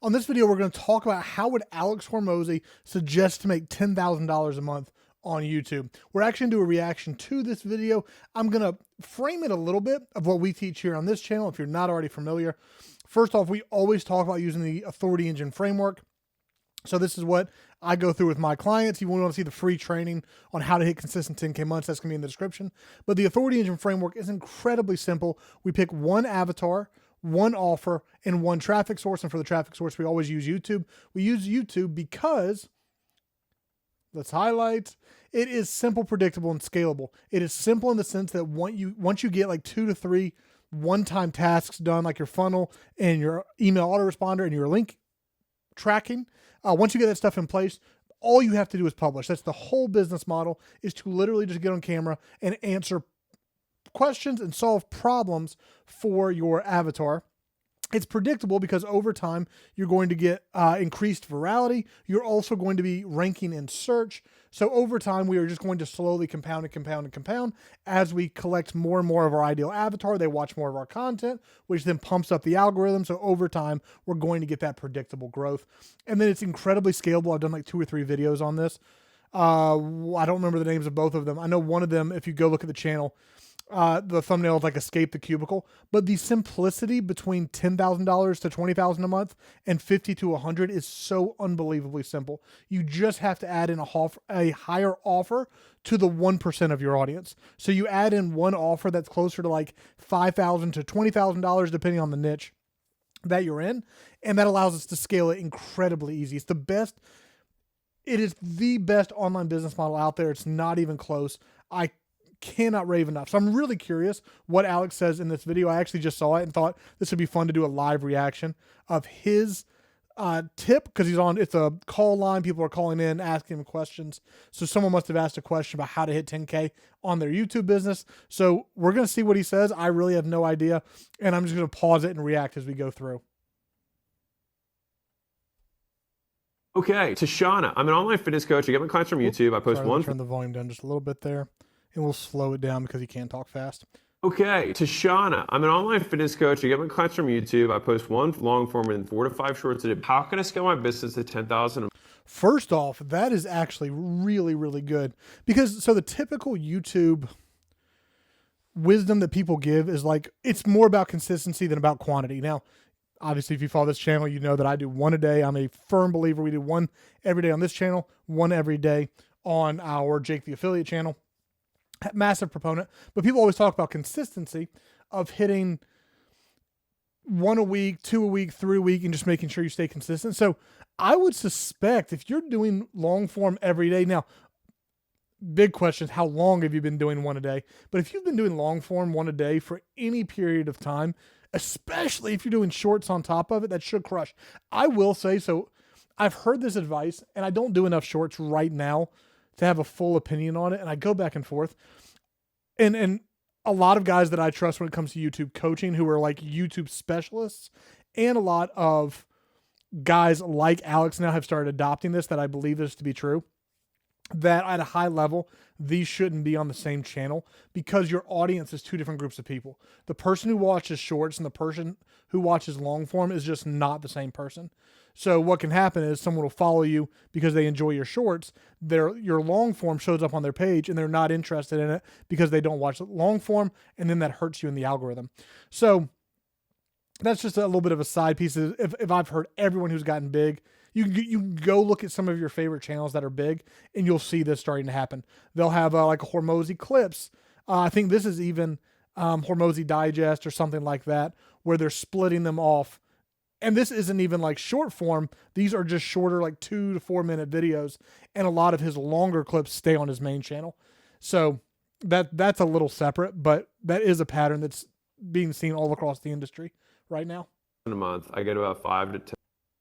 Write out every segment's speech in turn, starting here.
On this video, we're going to talk about how would Alex Hormozi suggest to make $10,000 a month on YouTube. We're actually going to do a reaction to this video. I'm going to frame it a little bit of what we teach here on this channel if you're not already familiar. First off, we always talk about using the authority engine framework. So this is what I go through with my clients. You want to see the free training on how to hit consistent 10K months, that's going to be in the description. But the authority engine framework is incredibly simple. We pick one avatar, one offer, and one traffic source. And for the traffic source, we always use YouTube. We use YouTube because, let's highlight, it is simple, predictable, and scalable. It is simple in the sense that once you get like 2 to 3 one-time tasks done, like your funnel and your email autoresponder and your link tracking, once you get that stuff in place, all you have to do is publish. That's the whole business model, is to literally just get on camera and answer questions and solve problems for your avatar. It's predictable because over time, you're going to get increased virality. You're also going to be ranking in search. So over time, we are just going to slowly compound and compound and compound as we collect more and more of our ideal avatar. They watch more of our content, which then pumps up the algorithm. So over time, we're going to get that predictable growth. And then it's incredibly scalable. I've done like 2 or 3 videos on this. I don't remember the names of both of them. I know one of them, if you go look at the channel, the thumbnail is like escape the cubicle, but the simplicity between $10,000 to $20,000 a month and 50 to 100 is so unbelievably simple. You just have to add in a higher offer to the 1% of your audience. So you add in one offer that's closer to like $5,000 to $20,000, depending on the niche that you're in. And that allows us to scale it incredibly easy. It is the best online business model out there. It's not even close. I cannot rave enough. So I'm really curious what Alex says in this video. I actually just saw it and thought this would be fun to do a live reaction of his tip, because it's a call line. People are calling in, asking him questions. So someone must have asked a question about how to hit 10K on their YouTube business. So we're going to see what he says. I really have no idea. And I'm just going to pause it and react as we go through. Okay, Tashana, I'm an online fitness coach. I get my clients from YouTube. I post one. Turn the volume down just a little bit there, and we'll slow it down because he can't talk fast. Okay, Tashana, I'm an online fitness coach. I get my clients from YouTube. I post one long form and 4 to 5 shorts a day. How can I scale my business to 10,000? First off, that is actually really, really good, because so the typical YouTube wisdom that people give is like, it's more about consistency than about quantity. Now, obviously, if you follow this channel, you know that I do one a day. I'm a firm believer. We do one every day on this channel, one every day on our Jake the Affiliate channel. Massive proponent. But people always talk about consistency of hitting 1 a week, 2 a week, 3 a week, and just making sure you stay consistent. So I would suspect if you're doing long form every day, now, big question is how long have you been doing one a day? But if you've been doing long form one a day for any period of time, especially if you're doing shorts on top of it, that should crush. I will say, so I've heard this advice, and I don't do enough shorts right now to have a full opinion on it, and I go back and forth. And a lot of guys that I trust when it comes to YouTube coaching, who are like YouTube specialists, and a lot of guys like Alex now have started adopting this, that I believe this to be true, that at a high level, these shouldn't be on the same channel, because your audience is 2 different groups of people. The person who watches shorts and the person who watches long form is just not the same person. So what can happen is someone will follow you because they enjoy your shorts. Your long form shows up on their page and they're not interested in it because they don't watch long form, and then that hurts you in the algorithm. So that's just a little bit of a side piece. If I've heard everyone who's gotten big, you can go look at some of your favorite channels that are big, and you'll see this starting to happen. They'll have like a Hormozi clips. I think this is even Hormozi digest or something like that, where they're splitting them off. And this isn't even like short form. These are just shorter, like 2 to 4 minute videos. And a lot of his longer clips stay on his main channel. So that's a little separate, but that is a pattern that's being seen all across the industry right now. A month, I get about 5 to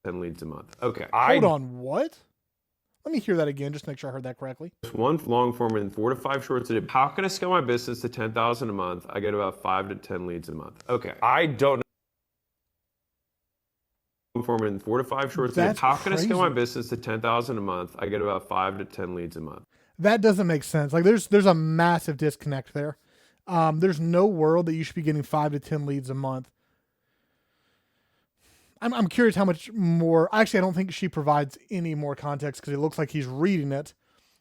10 leads a month. Okay. Hold on, what? Let me hear that again, just to make sure I heard that correctly. One long form and 4 to 5 shorts a day. How can I scale my business to 10,000 a month? I get about 5 to 10 leads a month. Okay. I don't know. Form in 4 to 5 shorts a day. How can I scale my business to 10,000 a month? I get about 5 to 10 leads a month. That doesn't make sense. Like there's a massive disconnect there. There's no world that you should be getting 5 to 10 leads a month. I'm curious how much more. Actually, I don't think she provides any more context because it looks like he's reading it.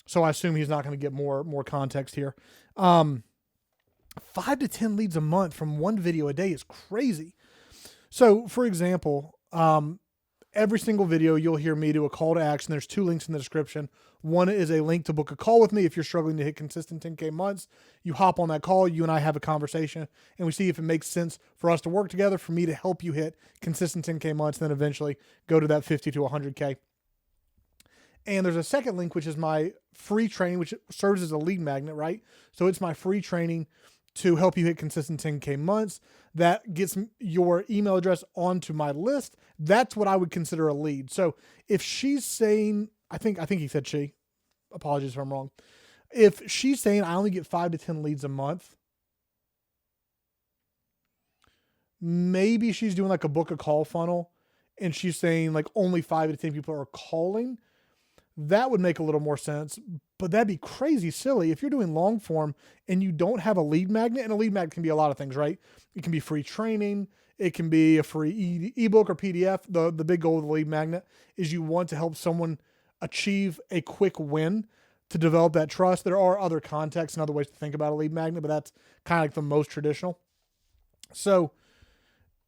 So I assume he's not going to get more context here. 5 to 10 leads a month from one video a day is crazy. So, for example, every single video you'll hear me do a call to action. There's 2 links in the description. One is a link to book a call with me. If you're struggling to hit consistent 10K months, you hop on that call, you and I have a conversation, and we see if it makes sense for us to work together, for me to help you hit consistent 10K months, then eventually go to that 50 to 100K. And there's a second link, which is my free training, which serves as a lead magnet, right? So it's my free training to help you hit consistent 10K months. That gets your email address onto my list. That's what I would consider a lead. So if she's saying, I think he said she, apologies if I'm wrong. If she's saying I only get 5 to 10 leads a month, maybe she's doing like a book a call funnel and she's saying like only 5 to 10 people are calling. That would make a little more sense, but that'd be crazy silly if you're doing long form and you don't have a lead magnet. And a lead magnet can be a lot of things, right? It can be free training. It can be a free ebook or PDF. The big goal of the lead magnet is you want to help someone achieve a quick win to develop that trust. There are other contexts and other ways to think about a lead magnet, but that's kind of like the most traditional. So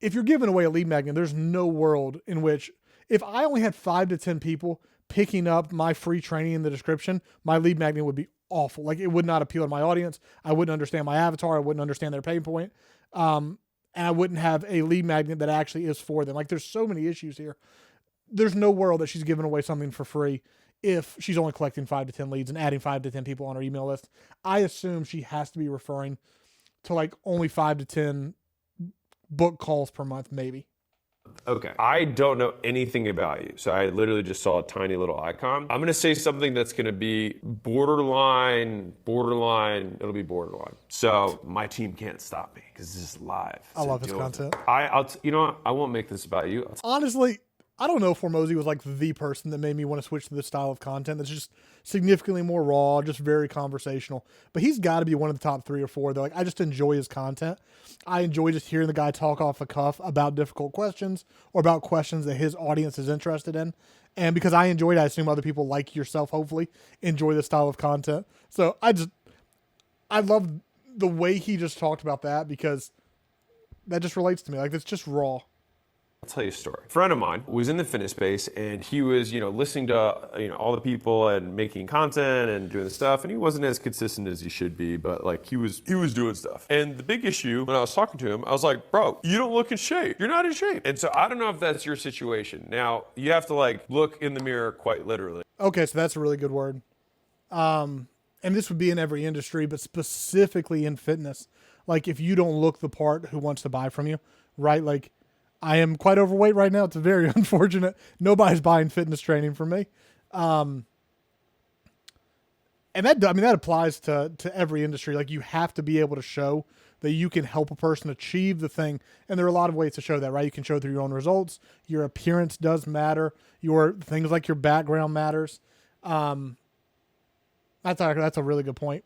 if you're giving away a lead magnet, there's no world in which, if I only had 5 to 10 people picking up my free training in the description, my lead magnet would be awful. Like, it would not appeal to my audience. I wouldn't understand my avatar. I wouldn't understand their pain point. And I wouldn't have a lead magnet that actually is for them. Like, there's so many issues here. There's no world that she's giving away something for free if she's only collecting 5 to 10 leads and adding 5 to 10 people on her email list. I assume she has to be referring to like only 5 to 10 book calls per month, maybe. Okay, I don't know anything about you, so I literally just saw a tiny little icon. I'm gonna say something that's gonna be borderline, it'll be borderline. So my team can't stop me because this is live. I love his content. You know what? I won't make this about you. Honestly, I don't know if Hormozi was like the person that made me want to switch to this style of content that's just significantly more raw, just very conversational. But he's got to be one of the top 3 or 4. Though, like, I just enjoy his content. I enjoy just hearing the guy talk off the cuff about difficult questions or about questions that his audience is interested in. And because I enjoy it, I assume other people like yourself, hopefully, enjoy this style of content. So I love the way he just talked about that because that just relates to me. Like, it's just raw. I'll tell you a story. A friend of mine was in the fitness space and he was, listening to, all the people and making content and doing the stuff. And he wasn't as consistent as he should be, but like he was doing stuff. And the big issue when I was talking to him, I was like, bro, you don't look in shape. You're not in shape. And so I don't know if that's your situation. Now you have to like look in the mirror quite literally. Okay. So that's a really good word. And this would be in every industry, but specifically in fitness. Like, if you don't look the part, who wants to buy from you, right? Like, I am quite overweight right now. It's very unfortunate. Nobody's buying fitness training from me. And that applies to every industry. Like, you have to be able to show that you can help a person achieve the thing. And there are a lot of ways to show that, right? You can show through your own results. Your appearance does matter. Your things like your background matters. That's a really good point.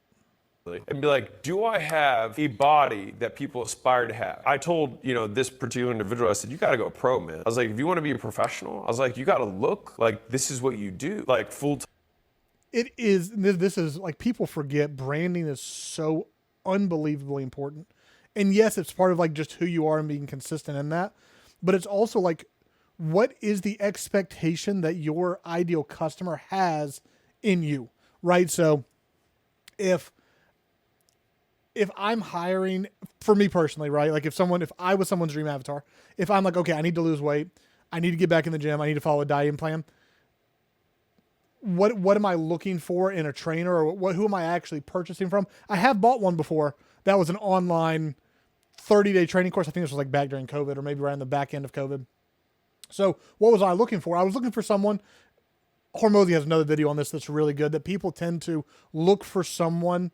And be like, do I have a body that people aspire to have? I told, this particular individual, I said, you got to go pro, man. I was like, if you want to be a professional, I was like, you got to look like this is what you do, like full time. It is, this is like, people forget branding is so unbelievably important. And yes, it's part of like just who you are and being consistent in that, but it's also like, what is the expectation that your ideal customer has in you, right? So if I'm hiring, for me personally, right? Like, if I was someone's dream avatar, if I'm like, okay, I need to lose weight, I need to get back in the gym, I need to follow a dieting plan. What am I looking for in a trainer, or who am I actually purchasing from? I have bought one before. That was an online 30-day training course. I think this was like back during COVID, or maybe right in the back end of COVID. So what was I looking for? I was looking for someone. Hormozi has another video on this that's really good, that people tend to look for someone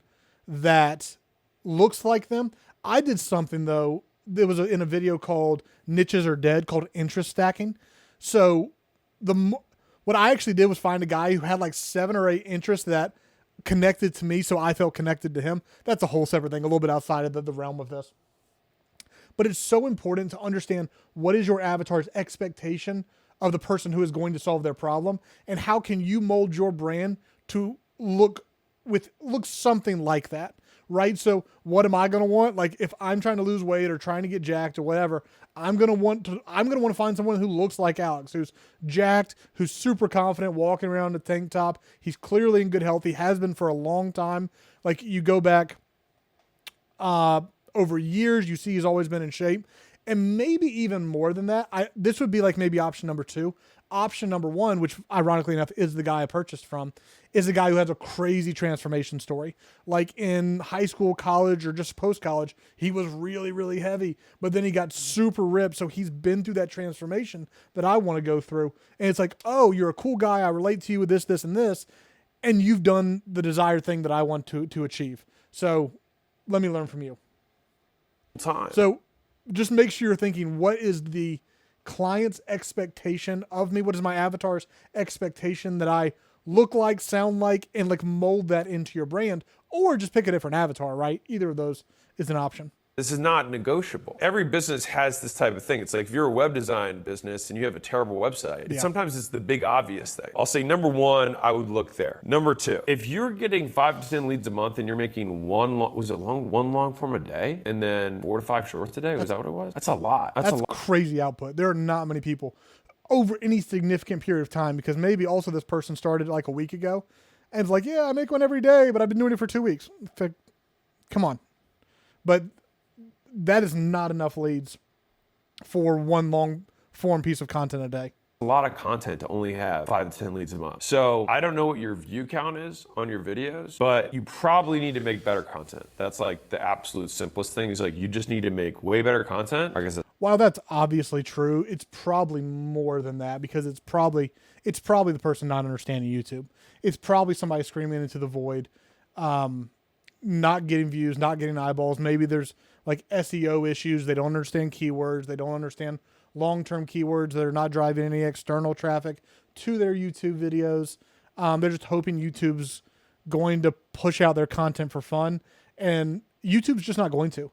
that looks like them. I did something though. It was in a video called Niches Are Dead, called interest stacking. So what I actually did was find a guy who had like 7 or 8 interests that connected to me, so I felt connected to him. That's a whole separate thing, a little bit outside of the realm of this. but it's so important to understand what is your avatar's expectation of the person who is going to solve their problem, and how can you mold your brand to look something like that, right? So what am I going to want? Like if I'm trying to lose weight or trying to get jacked or whatever, I'm going to want to find someone who looks like Alex, who's jacked, who's super confident, walking around in a tank top. He's clearly in good health. He has been for a long time. Like you go back over years, you see he's always been in shape. And maybe even more than that, this would be like maybe option number 2. Option number 1, which ironically enough is the guy I purchased from, is the guy who has a crazy transformation story. Like in high school, college, or just post-college, he was really, really heavy, but then he got super ripped. So he's been through that transformation that I want to go through. And it's like, oh, you're a cool guy. I relate to you with this, this, and this. And you've done the desired thing that I want to achieve. So let me learn from you. So just make sure you're thinking, what is the client's expectation of me? What is my avatar's expectation that I look like, sound like, and like mold that into your brand? Or just pick a different avatar, right? Either of those is an option. This is not negotiable. Every business has this type of thing. It's like if you're a web design business and you have a terrible website, sometimes it's the big obvious thing. I'll say number 1, I would look there. Number 2, if you're getting 5 to 10 leads a month and you're making one long form a day and then 4 to 5 shorts a day, was that what it was? That's a lot. That's a lot. Crazy output. There are not many people over any significant period of time, because maybe also this person started like a week ago and it's like, yeah, I make one every day, but I've been doing it for 2 weeks. Come on. But that is not enough leads for one long form piece of content a day. A lot of content to only have 5 to 10 leads a month. So I don't know what your view count is on your videos, but you probably need to make better content. That's like the absolute simplest thing, is like you just need to make way better content. Like I said, while that's obviously true, it's probably more than that, because it's probably the person not understanding YouTube. It's probably somebody screaming into the void, not getting views, not getting eyeballs. Maybe there's like SEO issues. They don't understand keywords. They don't understand long-term keywords that are not driving any external traffic to their YouTube videos. They're just hoping YouTube's going to push out their content for fun, and YouTube's just not going to.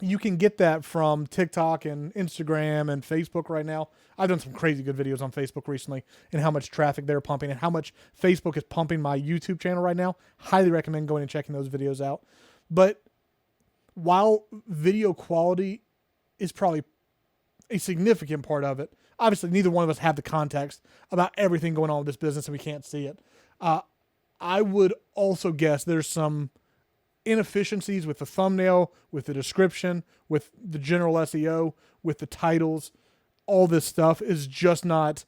You can get that from TikTok and Instagram and Facebook right now. I've done some crazy good videos on Facebook recently and how much traffic they're pumping and how much Facebook is pumping my YouTube channel right now. Highly recommend going and checking those videos out. But while video quality is probably a significant part of it, obviously neither one of us have the context about everything going on with this business and we can't see it. I would also guess there's some inefficiencies with the thumbnail, with the description, with the general SEO, with the titles. All this stuff is just not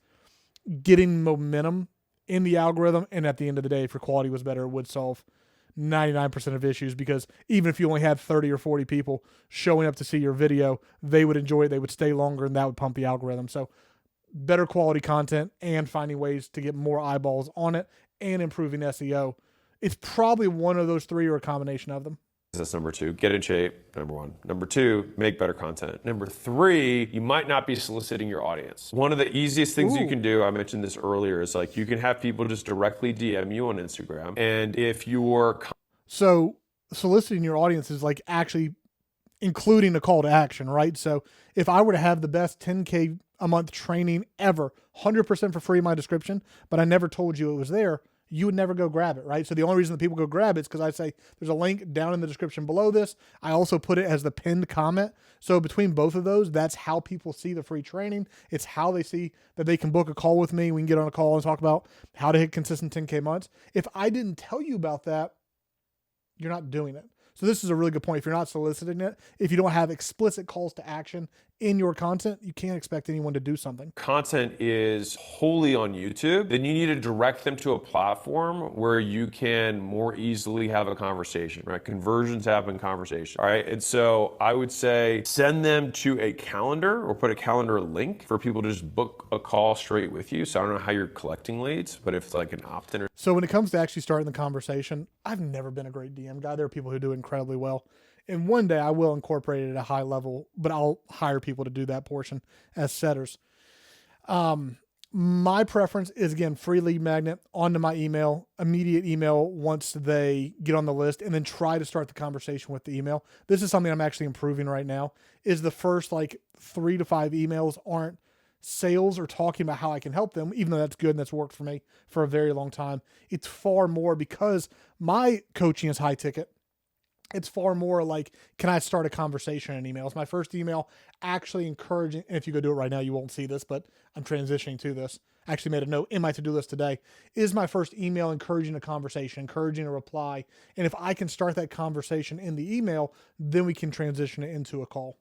getting momentum in the algorithm. And at the end of the day, if your quality was better, it would solve 99% of issues, because even if you only had 30 or 40 people showing up to see your video, they would enjoy it, they would stay longer, and that would pump the algorithm. So better quality content and finding ways to get more eyeballs on it and improving SEO. It's probably one of those 3 or a combination of them. That's number 2, get in shape, number 1. Number 2, make better content. Number 3, you might not be soliciting your audience. One of the easiest things you can do, I mentioned this earlier, is like you can have people just directly DM you on Instagram. And if you're... So soliciting your audience is like actually including a call to action, right? So if I were to have the best 10K a month training ever, 100% for free in my description, but I never told you it was there, you would never go grab it, right? So the only reason that people go grab it is because I say there's a link down in the description below this. I also put it as the pinned comment. So between both of those, that's how people see the free training. It's how they see that they can book a call with me. We can get on a call and talk about how to hit consistent 10K months. If I didn't tell you about that, you're not doing it. So this is a really good point. If you're not soliciting it, if you don't have explicit calls to action in your content, you can't expect anyone to do something. Content is wholly on YouTube, then you need to direct them to a platform where you can more easily have a conversation, right? Conversions happen in conversation, all right? And so I would say send them to a calendar or put a calendar link for people to just book a call straight with you. So I don't know how you're collecting leads, but if it's like an opt-in or... So when it comes to actually starting the conversation, I've never been a great DM guy. There are people who do incredibly well. And one day I will incorporate it at a high level, but I'll hire people to do that portion as setters. My preference is, again, free lead magnet onto my email, immediate email once they get on the list, and then try to start the conversation with the email. This is something I'm actually improving right now, is the first like 3 to 5 emails aren't sales or talking about how I can help them, even though that's good and that's worked for me for a very long time. It's far more, because my coaching is high ticket. It's far more like, can I start a conversation in emails? My first email actually encouraging, and if you go do it right now, you won't see this, but I'm transitioning to this. I actually made a note in my to-do list today. Is my first email encouraging a conversation, encouraging a reply? And if I can start that conversation in the email, then we can transition it into a call.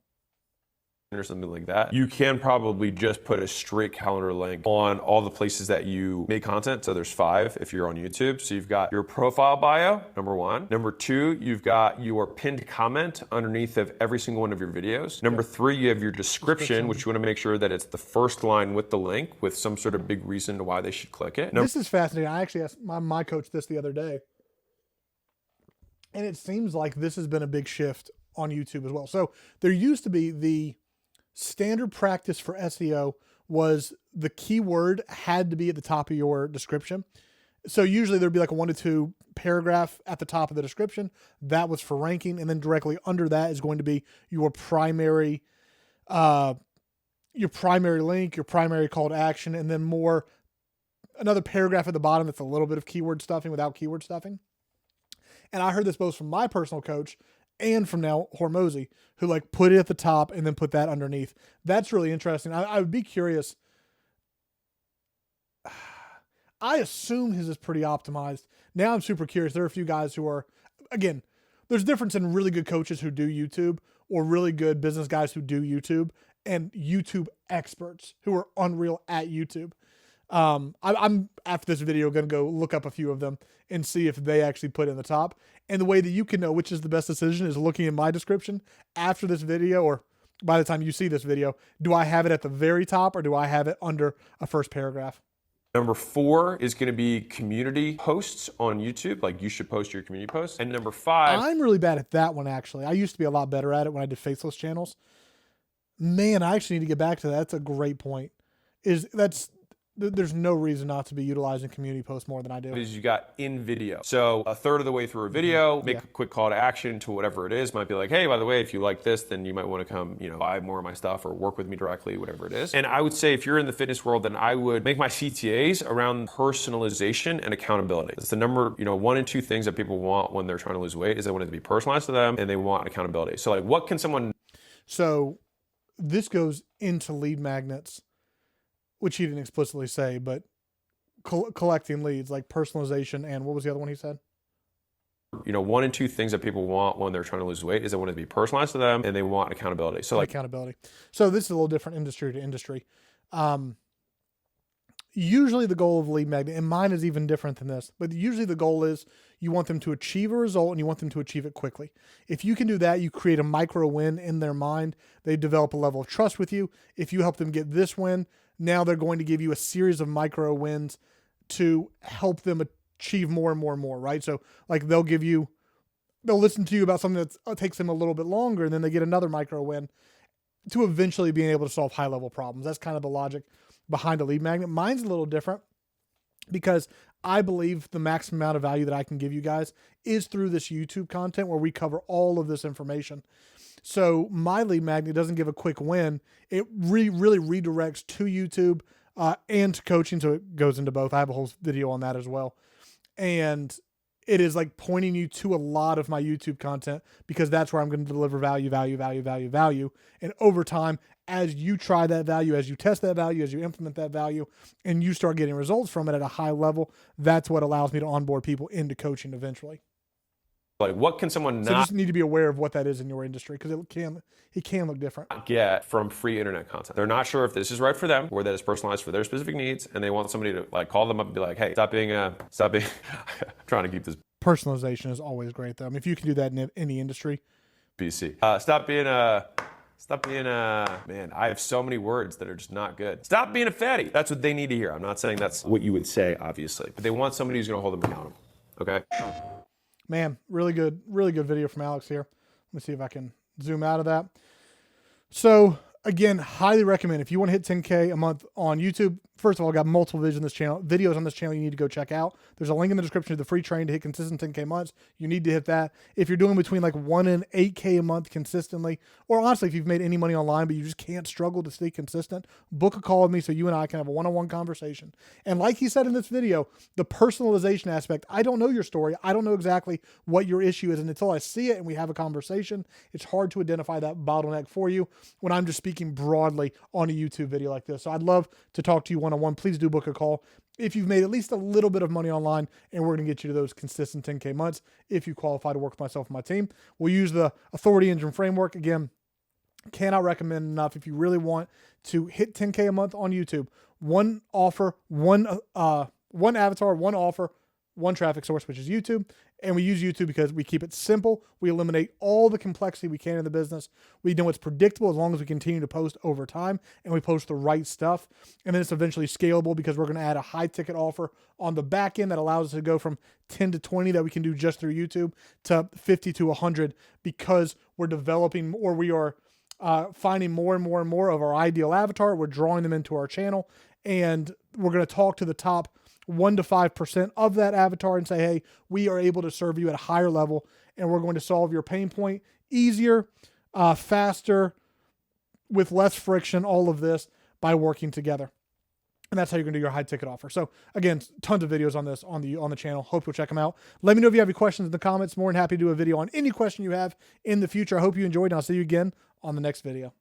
Or something like that, you can probably just put a straight calendar link on all the places that you make content. So there's 5 if you're on YouTube. So you've got your profile bio, number 1. Number 2, you've got your pinned comment underneath of every single one of your videos. Number 3, you have your description, which you want to make sure that it's the first line with the link with some sort of big reason to why they should click it. This is fascinating. I actually asked my coach this the other day, and it seems like this has been a big shift on YouTube as well. So there used to be the standard practice for SEO was the keyword had to be at the top of your description. So usually there'd be like a 1 to 2 paragraph at the top of the description. That was for ranking. And then directly under that is going to be your primary link, your primary call to action, and then another paragraph at the bottom that's a little bit of keyword stuffing without keyword stuffing. And I heard this both from my personal coach and from now Hormozi, who like put it at the top and then put that underneath. That's really interesting. I would be curious. I assume his is pretty optimized. Now I'm super curious. There are a few guys who are, again, there's a difference in really good coaches who do YouTube or really good business guys who do YouTube and YouTube experts who are unreal at YouTube. I'm after this video going to go look up a few of them and see if they actually put it in the top. And the way that you can know which is the best decision is looking in my description after this video, or by the time you see this video. Do I have it at the very top or do I have it under a first paragraph? Number 4 is going to be community posts on YouTube. Like, you should post your community posts. And number 5, I'm really bad at that one, actually. I used to be a lot better at it when I did faceless channels. Man, I actually need to get back to that. That's a great point. There's no reason not to be utilizing community posts more than I do. is you got in video. So a third of the way through a video, make a quick call to action to whatever it is. Might be like, hey, by the way, if you like this, then you might want to come, buy more of my stuff or work with me directly, whatever it is. And I would say if you're in the fitness world, then I would make my CTAs around personalization and accountability. It's the number, 1 and 2 things that people want when they're trying to lose weight is they want it to be personalized to them and they want accountability. So like, what can someone... So this goes into lead magnets, which he didn't explicitly say, but collecting leads, like personalization, and what was the other one he said? 1 and 2 things that people want when they're trying to lose weight is they want it to be personalized to them and they want accountability. So like accountability. So this is a little different industry to industry. Usually the goal of lead magnet, and mine is even different than this, but usually the goal is you want them to achieve a result and you want them to achieve it quickly. If you can do that, you create a micro win in their mind. They develop a level of trust with you. If you help them get this win, now they're going to give you a series of micro wins to help them achieve more and more and more, right? So like they'll listen to you about something that takes them a little bit longer, and then they get another micro win to eventually being able to solve high level problems. That's kind of the logic behind a lead magnet. Mine's a little different because I believe the maximum amount of value that I can give you guys is through this YouTube content where we cover all of this information. So my lead magnet doesn't give a quick win. It really redirects to YouTube and to coaching. So it goes into both. I have a whole video on that as well. And it is like pointing you to a lot of my YouTube content because that's where I'm going to deliver value. And over time, as you try that value, as you test that value, as you implement that value, and you start getting results from it at a high level, that's what allows me to onboard people into coaching eventually. Like, what can someone So you not just need to be aware of what that is in your industry because it can look different. get from free internet content? They're not sure if this is right for them or that it's personalized for their specific needs, and they want somebody to like call them up and be like, hey, stop being trying to keep this Personalization is always great though. I mean, if you can do that in any industry. BC. Man, I have so many words that are just not good. Stop being a fatty. That's what they need to hear. I'm not saying that's what you would say, obviously, but they want somebody who's going to hold them accountable. Okay. Man, really good video from Alex here. Let me see if I can zoom out of that. So again, highly recommend if you want to hit 10K a month on YouTube, first of all, I got multiple videos on this channel you need to go check out. There's a link in the description to the free training to hit consistent 10K months. You need to hit that. If you're doing between like 1 and 8K a month consistently, or honestly, if you've made any money online, but you just can't struggle to stay consistent, book a call with me so you and I can have a one-on-one conversation. And like he said in this video, the personalization aspect, I don't know your story. I don't know exactly what your issue is. And until I see it and we have a conversation, it's hard to identify that bottleneck for you when I'm just speaking broadly on a YouTube video like this. So I'd love to talk to you one-on-one. Please do book a call if you've made at least a little bit of money online, and we're going to get you to those consistent 10K months if you qualify to work with myself and my team. We'll use the Authority Engine framework. Again, cannot recommend enough if you really want to hit 10K a month on YouTube. One offer, one avatar, one offer, one traffic source, which is YouTube. And we use YouTube because we keep it simple. We eliminate all the complexity we can in the business. We know it's predictable as long as we continue to post over time and we post the right stuff. And then it's eventually scalable because we're going to add a high ticket offer on the back end that allows us to go from 10 to 20 that we can do just through YouTube to 50 to 100 because we're developing, or we are finding more and more and more of our ideal avatar. We're drawing them into our channel, and we're going to talk to the top 1 to 5% of that avatar and say, hey, we are able to serve you at a higher level, and we're going to solve your pain point easier, faster, with less friction, all of this by working together. And that's how you're going to do your high ticket offer. So again, tons of videos on this on the channel. Hope you'll check them out. Let me know if you have any questions in the comments. More than happy to do a video on any question you have in the future. I hope you enjoyed, and I'll see you again on the next video.